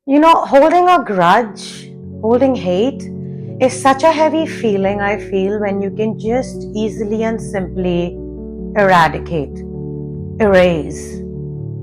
Holding a grudge, holding hate is such a heavy feeling, I feel, when you can just easily and simply eradicate, erase,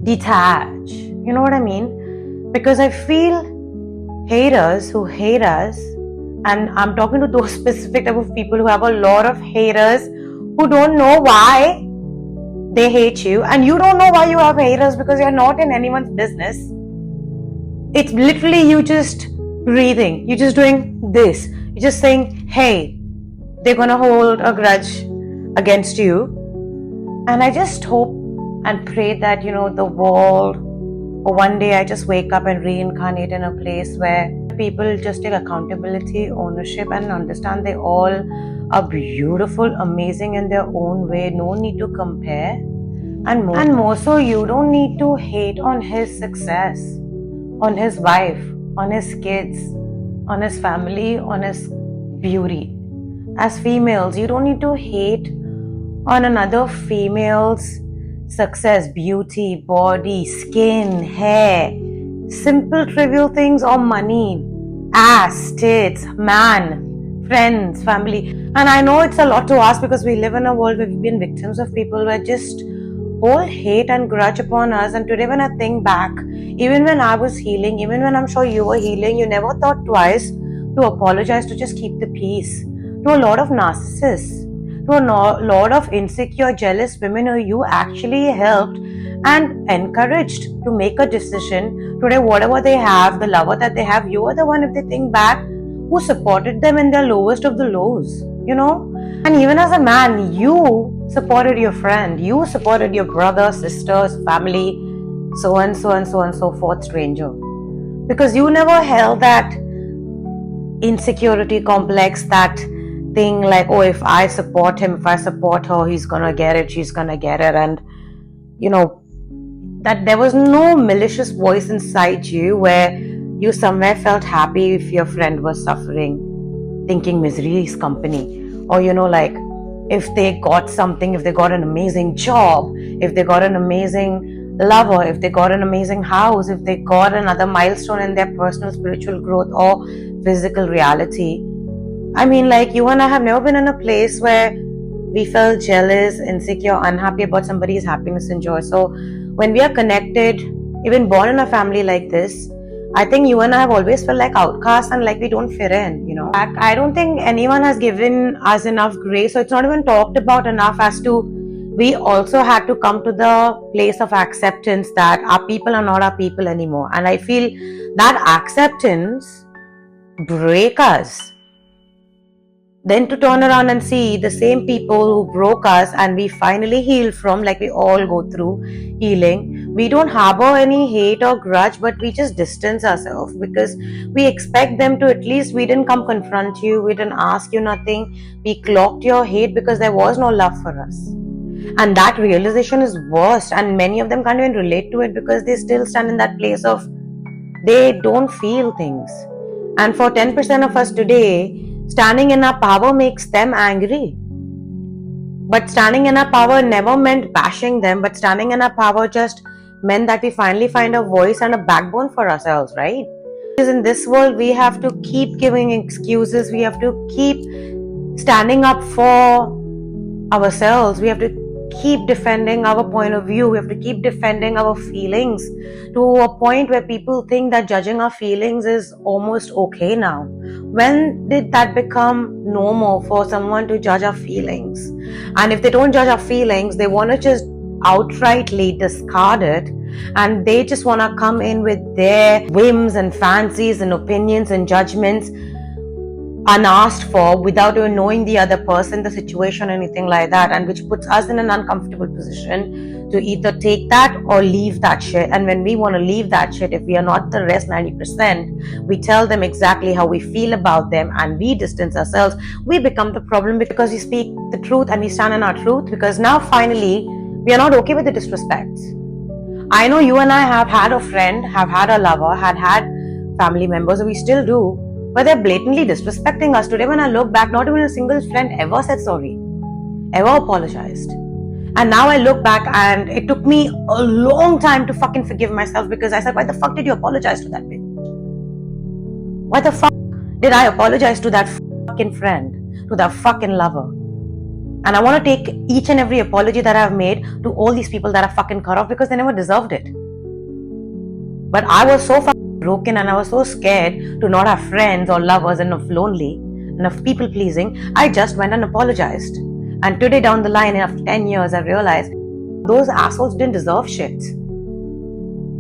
detach. You know what I mean? Because I feel haters who hate us, and I'm talking to those specific type of people who have a lot of haters who don't know why they hate you, and you don't know why you have haters because you're not in anyone's business. It's literally you just breathing, you're just doing this, you're just saying, hey, they're gonna hold a grudge against you. And I just hope and pray that, the world, or one day I just wake up and reincarnate in a place where people just take accountability, ownership, and understand they all are beautiful, amazing in their own way. No need to compare. And more so, you don't need to hate on his success, on his wife, on his kids, on his family, on his beauty. As females, you don't need to hate on another female's success, beauty, body, skin, hair, simple trivial things, or money, ass, tits, man, friends, family. And I know it's a lot to ask because we live in a world where we've been victims of people who just hold hate and grudge upon us. And today when I think back, even when I was healing, even when I'm sure you were healing, you never thought twice to apologize, to just keep the peace. To a lot of narcissists, to a lot of insecure, jealous women who you actually helped and encouraged to make a decision. Today, whatever they have, the lover that they have, you are the one, if they think back, who supported them in their lowest of the lows, And even as a man, you supported your friend, you supported your brother, sisters, family, so and so and so and so forth, stranger. Because you never held that insecurity complex, that thing like, oh, if I support him, if I support her, he's gonna get it, she's gonna get it. And that there was no malicious voice inside you where you somewhere felt happy if your friend was suffering, thinking misery is company. Or like, if they got something, if they got an amazing job, if they got an amazing lover, if they got an amazing house, if they got another milestone in their personal spiritual growth or physical reality. I mean, like, you and I have never been in a place where we felt jealous, insecure, unhappy about somebody's happiness and joy. So when we are connected, even born in a family like this, I think you and I have always felt like outcasts and like we don't fit in, I don't think anyone has given us enough grace, so it's not even talked about enough as to, we also had to come to the place of acceptance that our people are not our people anymore. And I feel that acceptance break us. Then to turn around and see the same people who broke us and we finally healed from, like we all go through healing. We don't harbor any hate or grudge, but we just distance ourselves because we expect them to, at least we didn't come confront you, we didn't ask you nothing, we clocked your hate because there was no love for us. And that realization is worst, and many of them can't even relate to it because they still stand in that place of they don't feel things. And for 10% of us today, standing in our power makes them angry. But standing in our power never meant bashing them, but standing in our power just meant that we finally find a voice and a backbone for ourselves, right? Because in this world, we have to keep giving excuses, we have to keep standing up for ourselves, we have to keep defending our point of view, we have to keep defending our feelings to a point where people think that judging our feelings is almost okay now. When did that become normal for someone to judge our feelings? And if they don't judge our feelings, they want to just outrightly discard it, and they just want to come in with their whims and fancies and opinions and judgments unasked for, without even knowing the other person, the situation, anything like that, and which puts us in an uncomfortable position to either take that or leave that shit. And when we want to leave that shit, if we are not the rest 90%, we tell them exactly how we feel about them and we distance ourselves. We become the problem because we speak the truth and we stand in our truth, because now finally we are not okay with the disrespect. I know you and I have had a friend, have had a lover, had family members, and we still do, but they're blatantly disrespecting us. Today when I look back, not even a single friend ever said sorry, ever apologized. And now I look back and it took me a long time to fucking forgive myself, because I said, why the fuck did you apologize to that bitch? Why the fuck did I apologize to that fucking friend, to that fucking lover? And I want to take each and every apology that I've made to all these people that are fucking cut off because they never deserved it. But I was so fucking broken and I was so scared to not have friends or lovers and of lonely and of people pleasing. I just went and apologized. And today down the line, after 10 years, I realized those assholes didn't deserve shit.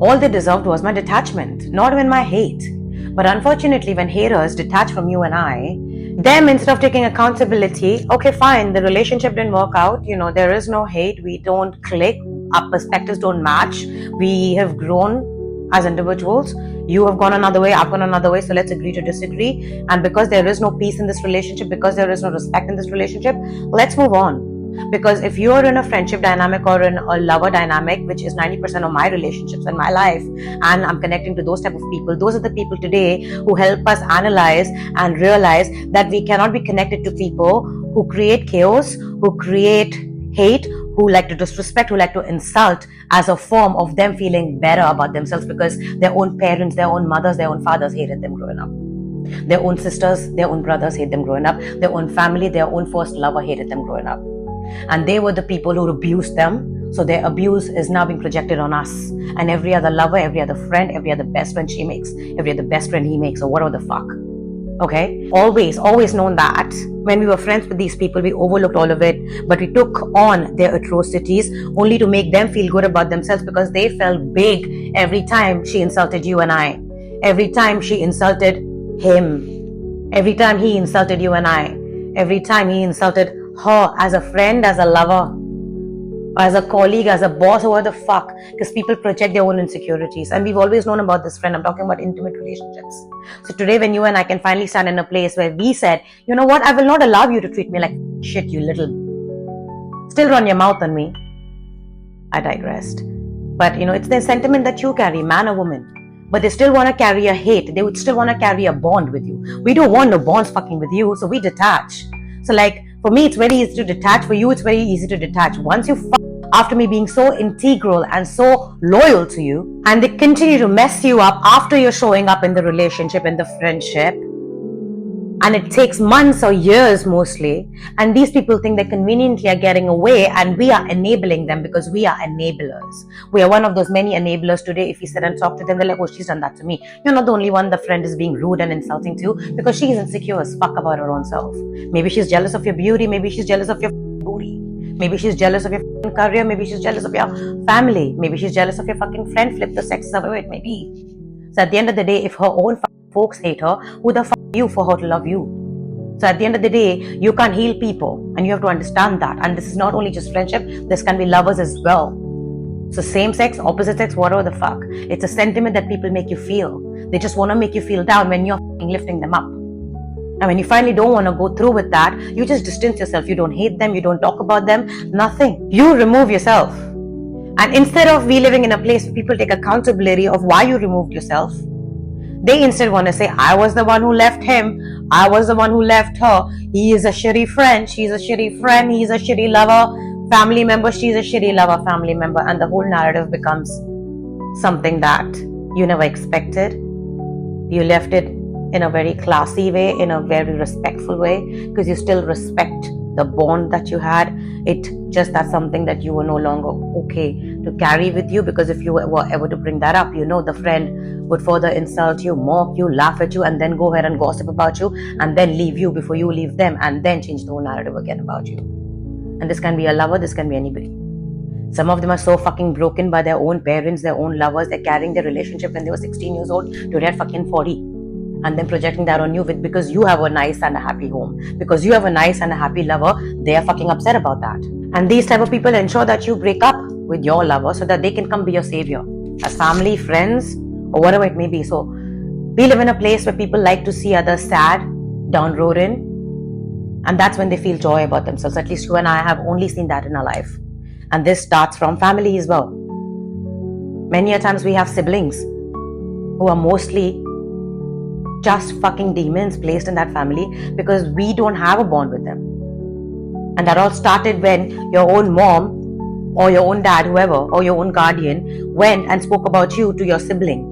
All they deserved was my detachment, not even my hate. But unfortunately, when haters detach from you and I, them instead of taking accountability, okay, fine, the relationship didn't work out, there is no hate, we don't click, our perspectives don't match, we have grown as individuals, you have gone another way, I've gone another way, so let's agree to disagree. And because there is no peace in this relationship, because there is no respect in this relationship, let's move on. Because if you're in a friendship dynamic or in a lover dynamic, which is 90% of my relationships in my life, and I'm connecting to those type of people, those are the people today who help us analyze and realize that we cannot be connected to people who create chaos, who create hate, who like to disrespect, who like to insult as a form of them feeling better about themselves because their own parents, their own mothers, their own fathers hated them growing up. Their own sisters, their own brothers hated them growing up. Their own family, their own first lover hated them growing up. And they were the people who abused them. So their abuse is now being projected on us. And every other lover, every other friend, every other best friend she makes, every other best friend he makes, or whatever the fuck. Okay? Always known that when we were friends with these people, we overlooked all of it, but we took on their atrocities only to make them feel good about themselves because they felt big every time she insulted you and I. Every time she insulted him. Every time he insulted you and I. Every time he insulted her as a friend, as a lover, as a colleague, as a boss, or what the fuck, because people project their own insecurities. And we've always known about this friend. I'm talking about intimate relationships. So today when you and I can finally stand in a place where we said, you know what, I will not allow you to treat me like shit, you little, still run your mouth on me. I digressed. But it's the sentiment that you carry, man or woman. But they still want to carry a hate. They would still want to carry a bond with you. We don't want no bonds fucking with you, so we detach. So for me, it's very easy to detach. For you, it's very easy to detach. Once you after me being so integral and so loyal to you, and they continue to mess you up after you're showing up in the relationship, in the friendship, and it takes months or years mostly, and these people think they conveniently are getting away, and we are enabling them because we are enablers. We are one of those many enablers today. If you sit and talk to them, they're like, oh, she's done that to me. You're not the only one the friend is being rude and insulting to, because she's insecure as fuck about her own self. Maybe she's jealous of your beauty, maybe she's jealous of your booty, maybe she's jealous of your career, maybe she's jealous of your family, maybe she's jealous of your fucking friend, flip the sexes, however it may be. So at the end of the day, if her own folks hate her, who the fuck are you for her to love you? So at the end of the day, you can't heal people, and you have to understand that. And this is not only just friendship, this can be lovers as well. So same sex, opposite sex, whatever the fuck. It's a sentiment that people make you feel. They just want to make you feel down when you're lifting them up. And when you finally don't want to go through with that, you just distance yourself. You don't hate them, you don't talk about them, nothing. You remove yourself. And instead of we living in a place where people take accountability of why you removed yourself, they instead want to say, I was the one who left him, I was the one who left her, he is a shitty friend, she's a shitty friend, he's a shitty lover, family member, she's a shitty lover, family member. And the whole narrative becomes something that you never expected. You left it in a very classy way, in a very respectful way, because you still respect the bond that you had. It just that's something that you were no longer okay to carry with you, because if you were ever to bring that up, the friend would further insult you, mock you, laugh at you, and then go ahead and gossip about you, and then leave you before you leave them, and then change the whole narrative again about you. And this can be a lover, this can be anybody. Some of them are so fucking broken by their own parents, their own lovers. They're carrying their relationship when they were 16 years old to they're fucking 40. And then projecting that on you because you have a nice and a happy home. Because you have a nice and a happy lover, they are fucking upset about that. And these type of people ensure that you break up with your lover so that they can come be your savior. As family, friends, or whatever it may be. So we live in a place where people like to see others sad, downtrodden. And that's when they feel joy about themselves. At least you and I have only seen that in our life. And this starts from family as well. Many a times we have siblings who are mostly just fucking demons placed in that family because we don't have a bond with them. And that all started when your own mom or your own dad, whoever, or your own guardian went and spoke about you to your sibling.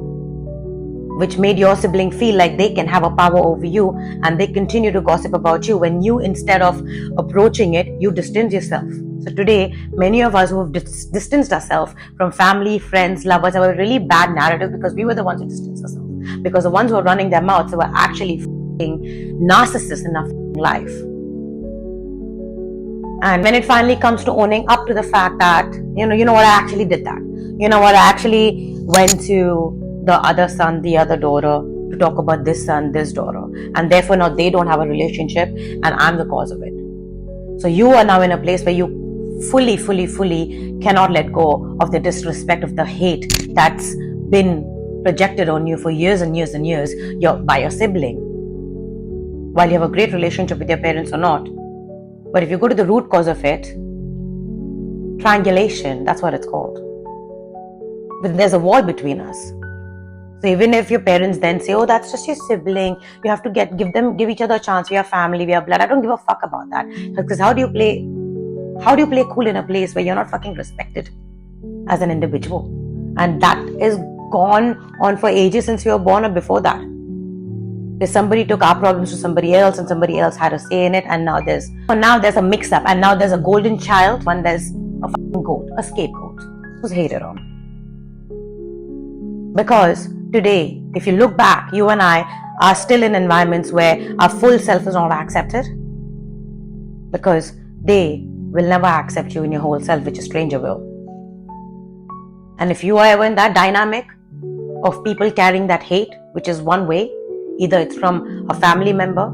which made your sibling feel like they can have a power over you, and they continue to gossip about you when you, instead of approaching it, you distance yourself. So today, many of us who have distanced ourselves from family, friends, lovers have a really bad narrative because we were the ones who distanced ourselves. Because the ones who were running their mouths were actually narcissists in our life. And when it finally comes to owning up to the fact that, you know what, I actually did that. You know what, I actually went to the other son, the other daughter, to talk about this son, this daughter. And therefore now they don't have a relationship and I'm the cause of it. So you are now in a place where you fully cannot let go of the disrespect, of the hate that's been projected on you for years and years and years by your sibling. While you have a great relationship with your parents or not. But if you go to the root cause of it, triangulation, that's what it's called. But there's a wall between us. So even if your parents then say, oh, that's just your sibling, you have to give each other a chance, we are family, we are blood. I don't give a fuck about that. Because how do you play cool in a place where you're not fucking respected as an individual? And that is gone on for ages since you were born or before that. Because somebody took our problems to somebody else and somebody else had a say in it, and now there's a mix-up, and now there's a golden child when there's a fucking goat, a scapegoat who's hated on. Because today, if you look back, you and I are still in environments where our full self is not accepted, because they will never accept you in your whole self, which a stranger will. And if you are ever in that dynamic of people carrying that hate, which is one way, either it's from a family member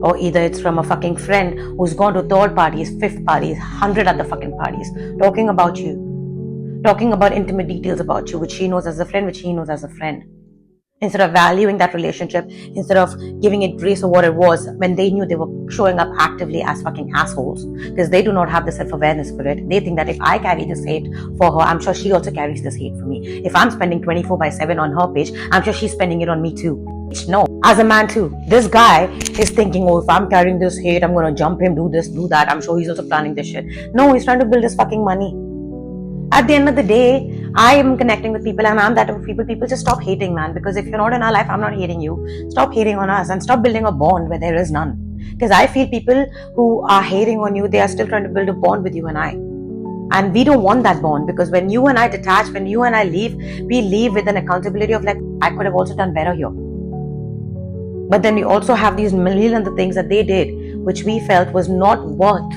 or either it's from a fucking friend who's gone to third parties, fifth parties, 100 other fucking parties, talking about you, talking about intimate details about you, which she knows as a friend, which he knows as a friend. Instead of valuing that relationship, instead of giving it grace for what it was, when they knew they were showing up actively as fucking assholes, because they do not have the self-awareness for it. They think that if I carry this hate for her, I'm sure she also carries this hate for me. If I'm spending 24/7 on her page, I'm sure she's spending it on me too. No, as a man too. This guy is thinking, oh, if I'm carrying this hate, I'm gonna jump him, do this, do that. I'm sure he's also planning this shit. No, he's trying to build his fucking money. At the end of the day, I am connecting with people and I'm that of people. People just stop hating, man. Because if you're not in our life, I'm not hating you. Stop hating on us and stop building a bond where there is none. Because I feel people who are hating on you, they are still trying to build a bond with you and I. And we don't want that bond, because when you and I detach, when you and I leave, we leave with an accountability of like, I could have also done better here. But then we also have these million other things that they did, which we felt was not worth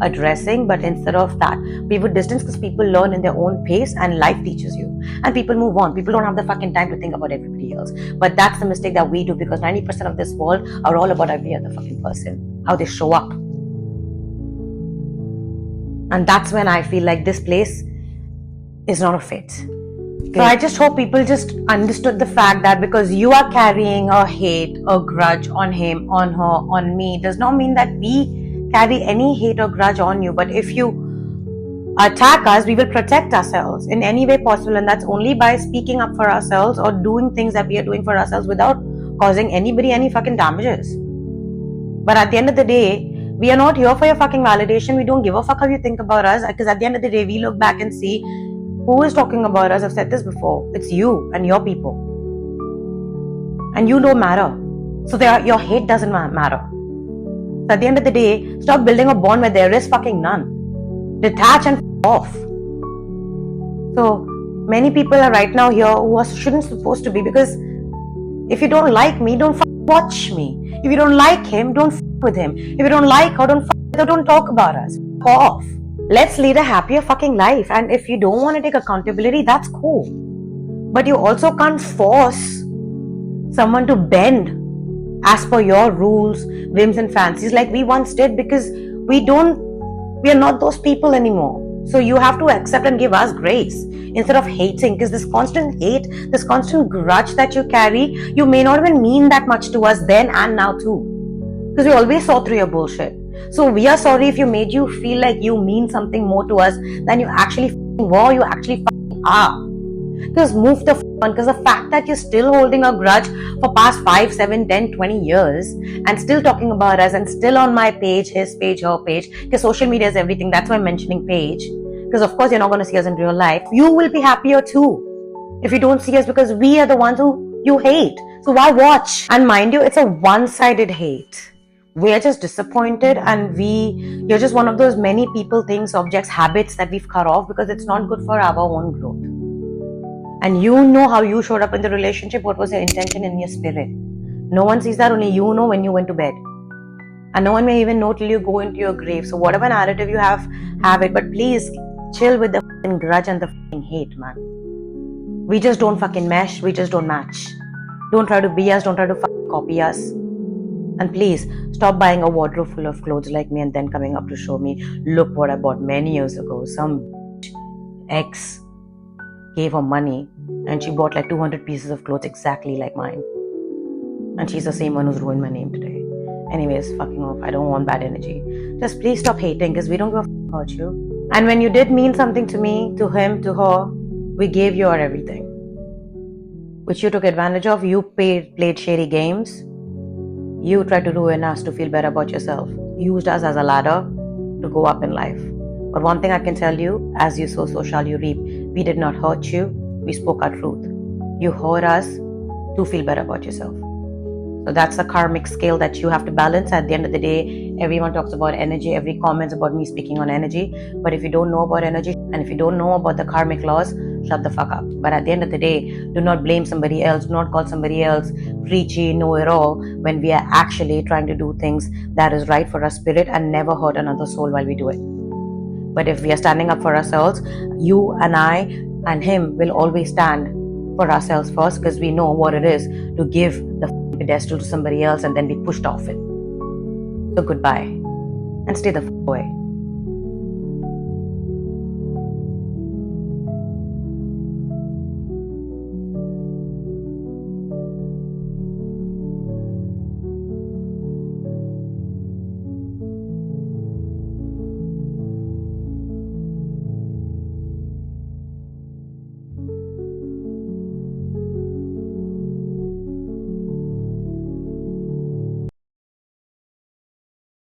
addressing. But instead of that, we would distance, because people learn in their own pace and life teaches you, and people move on. People don't have the fucking time to think about everybody else. But that's the mistake that we do, because 90% of this world are all about every other fucking person, how they show up. And that's when I feel like this place is not a fit. So I just hope people just understood the fact that because you are carrying a hate, a grudge on him, on her, on me, does not mean that we carry any hate or grudge on you. But if you attack us, we will protect ourselves in any way possible, and that's only by speaking up for ourselves or doing things that we are doing for ourselves without causing anybody any fucking damages. But at the end of the day, we are not here for your fucking validation. We don't give a fuck how you think about us, because at the end of the day, we look back and see who is talking about us. I've said this before. It's you and your people. And you don't matter. So your hate doesn't matter. So at the end of the day, stop building a bond where there is fucking none. Detach and off. So many people are right now here who shouldn't supposed to be, because if you don't like me, don't watch me. If you don't like him, don't with him. If you don't like her, don't talk about us. Off. Let's lead a happier fucking life. And if you don't want to take accountability, that's cool. But you also can't force someone to bend as per your rules, whims and fancies like we once did, because we are not those people anymore. So you have to accept and give us grace instead of hating, because this constant hate, this constant grudge that you carry, you may not even mean that much to us then and now too. Because we always saw through your bullshit. So we are sorry if you made you feel like you mean something more to us than you actually were, you actually are. Because move the on, because the fact that you're still holding a grudge for past 5, 7, 10, 20 years and still talking about us and still on my page, his page, her page, because social media is everything. That's why I'm mentioning page. Because of course you're not going to see us in real life. You will be happier too. If you don't see us because we are the ones who you hate. So why watch? And mind you, it's a one-sided hate. We're just disappointed, and you're just one of those many people, things, objects, habits that we've cut off because it's not good for our own growth. And you know how you showed up in the relationship, what was your intention in your spirit. No one sees that, only you know when you went to bed. And no one may even know till you go into your grave. So whatever narrative you have it. But please chill with the grudge and the hate, man. We just don't fucking mesh. We just don't match. Don't try to be us. Don't try to copy us. And please stop buying a wardrobe full of clothes like me and then coming up to show me, look what I bought many years ago. Some ex gave her money and she bought like 200 pieces of clothes exactly like mine. And she's the same one who's ruined my name today. Anyways, fucking off. I don't want bad energy. Just please stop hating because we don't give a about you. And when you did mean something to me, to him, to her, we gave you our everything. Which you took advantage of. You played shady games. You tried to ruin us to feel better about yourself. You used us as a ladder to go up in life. But one thing I can tell you, as you sow, so shall you reap. We did not hurt you. We spoke our truth. You hurt us to feel better about yourself. So that's the karmic scale that you have to balance. At the end of the day, everyone talks about energy. Every comment's about me speaking on energy. But if you don't know about energy and if you don't know about the karmic laws, shut the fuck up. But at the end of the day, do not blame somebody else. Do not call somebody else preachy, know-it-all, when we are actually trying to do things that is right for our spirit and never hurt another soul while we do it. But if we are standing up for ourselves, you and I and him will always stand for ourselves first, because we know what it is to give the pedestal to somebody else and then be pushed off it. So goodbye and stay the away.